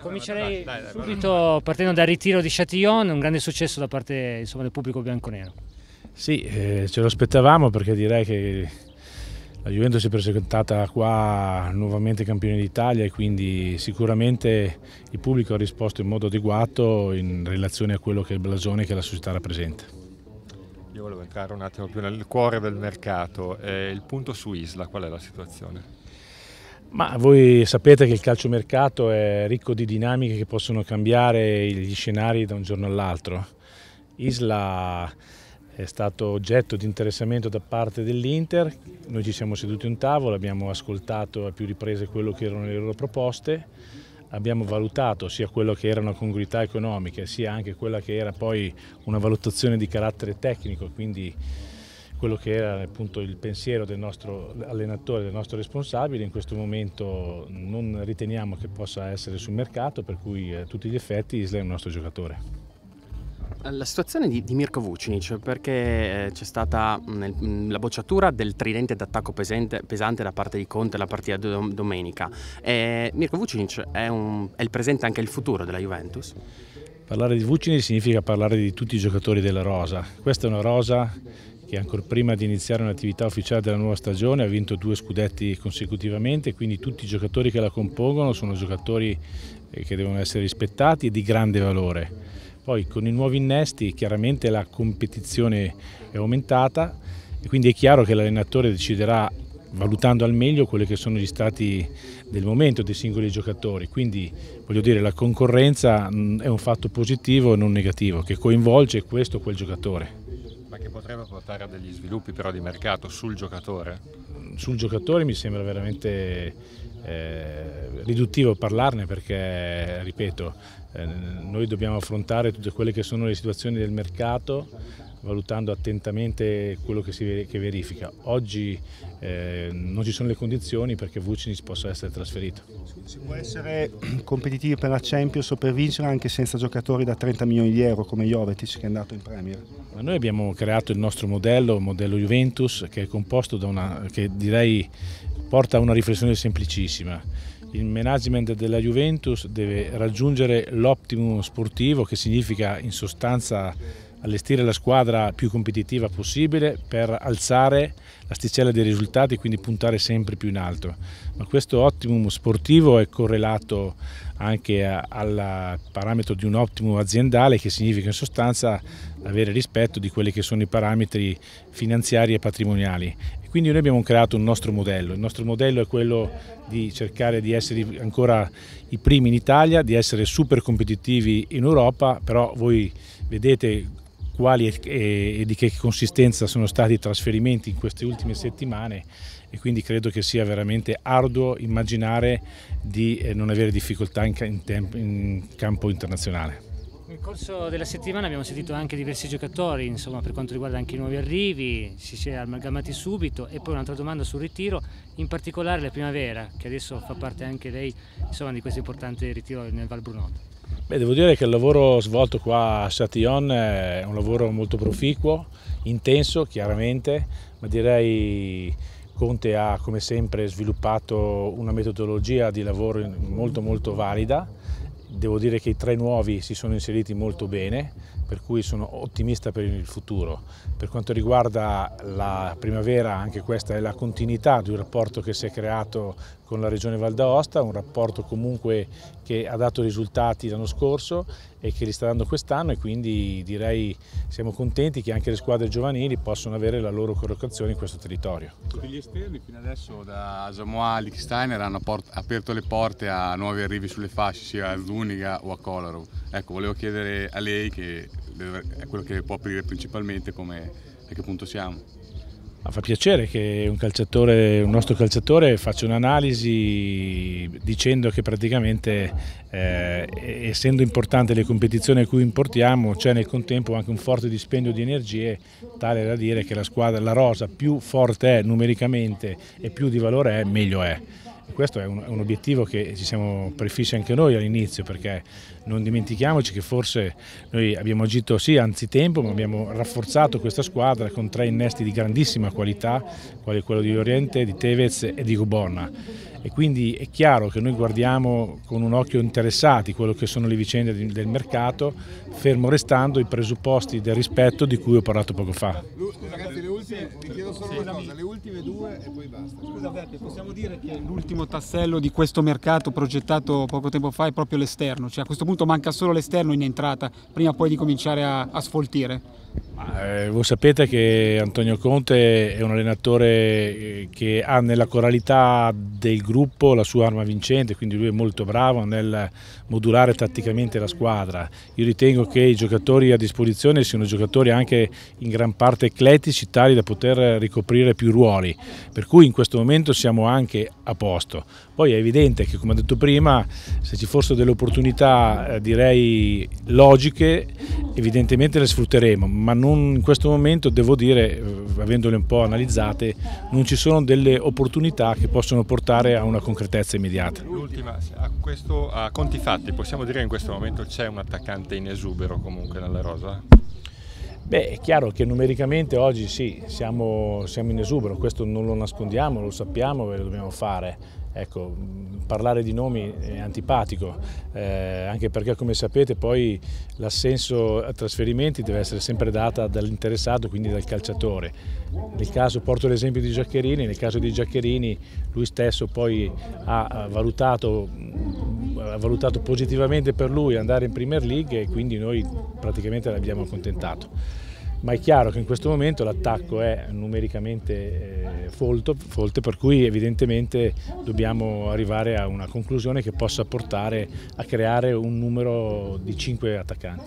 Comincerei subito partendo dal ritiro di Châtillon, un grande successo da parte del pubblico bianconero. Sì, ce lo aspettavamo perché direi che la Juventus si è presentata qua nuovamente campione d'Italia e quindi sicuramente il pubblico ha risposto in modo adeguato in relazione a quello che è il blasone che la società rappresenta. Io volevo entrare un attimo più nel cuore del mercato, il punto su Isla, qual è la situazione? Ma voi sapete che il calciomercato è ricco di dinamiche che possono cambiare gli scenari da un giorno all'altro. Isla è stato oggetto di interessamento da parte dell'Inter, noi ci siamo seduti a un tavolo, abbiamo ascoltato a più riprese quello che erano le loro proposte, abbiamo valutato sia quello che era una congruità economica sia anche quella che era poi una valutazione di carattere tecnico, quindi quello che era appunto il pensiero del nostro allenatore, del nostro responsabile. In questo momento non riteniamo che possa essere sul mercato, per cui a tutti gli effetti Isla è un nostro giocatore. La situazione di Mirko Vucinic, perché c'è stata la bocciatura del tridente d'attacco pesante da parte di Conte la partita domenica. Mirko Vucinic è il presente e anche il futuro della Juventus? Parlare di Vucinic significa parlare di tutti i giocatori della rosa. Questa è una rosa che ancora prima di iniziare un'attività ufficiale della nuova stagione ha vinto 2 scudetti consecutivamente, quindi tutti i giocatori che la compongono sono giocatori che devono essere rispettati e di grande valore. Poi con i nuovi innesti chiaramente la competizione è aumentata e quindi è chiaro che l'allenatore deciderà valutando al meglio quelli che sono gli stati del momento dei singoli giocatori, quindi voglio dire la concorrenza è un fatto positivo e non negativo che coinvolge questo o quel giocatore. Ma che potrebbe portare a degli sviluppi però di mercato sul giocatore? Sul giocatore mi sembra veramente riduttivo parlarne perché, ripeto, noi dobbiamo affrontare tutte quelle che sono le situazioni del mercato valutando attentamente quello che verifica. Oggi non ci sono le condizioni perché Vucinic possa essere trasferito. Si può essere competitivi per la Champions o per vincere anche senza giocatori da 30 milioni di euro come Jovetic che è andato in Premier? Ma noi abbiamo creato il nostro modello Juventus, che è composto da che direi porta a una riflessione semplicissima. Il management della Juventus deve raggiungere l'optimum sportivo, che significa in sostanza allestire la squadra più competitiva possibile per alzare l'asticella dei risultati e quindi puntare sempre più in alto. Ma questo ottimum sportivo è correlato anche al parametro di un ottimum aziendale, che significa in sostanza avere rispetto di quelli che sono i parametri finanziari e patrimoniali. E quindi noi abbiamo creato un nostro modello. Il nostro modello è quello di cercare di essere ancora i primi in Italia, di essere super competitivi in Europa, però voi vedete quali e di che consistenza sono stati i trasferimenti in queste ultime settimane e quindi credo che sia veramente arduo immaginare di non avere difficoltà in campo internazionale. Nel corso della settimana abbiamo sentito anche diversi giocatori, insomma, per quanto riguarda anche i nuovi arrivi, si è amalgamati subito. E poi un'altra domanda sul ritiro, in particolare la Primavera, che adesso fa parte anche lei, insomma, di questo importante ritiro nel Val Brunotto. Beh, devo dire che il lavoro svolto qua a Châtillon è un lavoro molto proficuo, intenso chiaramente, ma direi Conte ha come sempre sviluppato una metodologia di lavoro molto valida. Devo dire che i 3 nuovi si sono inseriti molto bene, per cui sono ottimista per il futuro. Per quanto riguarda la Primavera, anche questa è la continuità di un rapporto che si è creato con la Regione Val d'Aosta, un rapporto comunque che ha dato risultati l'anno scorso e che li sta dando quest'anno, e quindi direi siamo contenti che anche le squadre giovanili possano avere la loro collocazione in questo territorio. Tutti gli esterni fino adesso da Asamoah a Lichtsteiner hanno aperto le porte a nuovi arrivi sulle fasce, sia a Zuniga o a Kolarov. Ecco, volevo chiedere a lei, che è quello che può aprire principalmente, a che punto siamo. Fa piacere che un nostro calciatore faccia un'analisi dicendo che praticamente essendo importante le competizioni a cui importiamo c'è nel contempo anche un forte dispendio di energie tale da dire che la rosa più forte è numericamente e più di valore è, meglio è. Questo è un obiettivo che ci siamo prefissi anche noi all'inizio, perché non dimentichiamoci che forse noi abbiamo agito sì anzitempo, ma abbiamo rafforzato questa squadra con 3 innesti di grandissima qualità, quali quello di Llorente, di Tevez e di Gubonna. E quindi è chiaro che noi guardiamo con un occhio interessati quello che sono le vicende del mercato, fermo restando i presupposti del rispetto di cui ho parlato poco fa. Ragazzi, vi chiedo solo una cosa, le ultime 2 e poi basta. Scusa Beppe, possiamo dire che l'ultimo tassello di questo mercato progettato poco tempo fa è proprio l'esterno, cioè a questo punto manca solo l'esterno in entrata, prima poi di cominciare a sfoltire? Voi sapete che Antonio Conte è un allenatore che ha nella coralità del gruppo la sua arma vincente, quindi lui è molto bravo nel modulare tatticamente la squadra. Io ritengo che i giocatori a disposizione siano giocatori anche in gran parte eclettici, tali da poter ricoprire più ruoli, per cui in questo momento siamo anche a posto. Poi è evidente che, come ho detto prima, se ci fossero delle opportunità direi logiche, evidentemente le sfrutteremo, ma non in questo momento, devo dire, avendole un po' analizzate, non ci sono delle opportunità che possono portare a una concretezza immediata. L'ultima, a conti fatti, possiamo dire che in questo momento c'è un attaccante in esubero comunque nella rosa? Beh, è chiaro che numericamente oggi sì, siamo in esubero, questo non lo nascondiamo, lo sappiamo e lo dobbiamo fare. Ecco, parlare di nomi è antipatico, anche perché, come sapete, poi l'assenso a trasferimenti deve essere sempre data dall'interessato, quindi dal calciatore. Nel caso, porto l'esempio di Giaccherini, nel caso di Giaccherini lui stesso poi ha valutato positivamente per lui andare in Premier League e quindi noi praticamente l'abbiamo accontentato. Ma è chiaro che in questo momento l'attacco è numericamente folte, per cui evidentemente dobbiamo arrivare a una conclusione che possa portare a creare un numero di 5 attaccanti.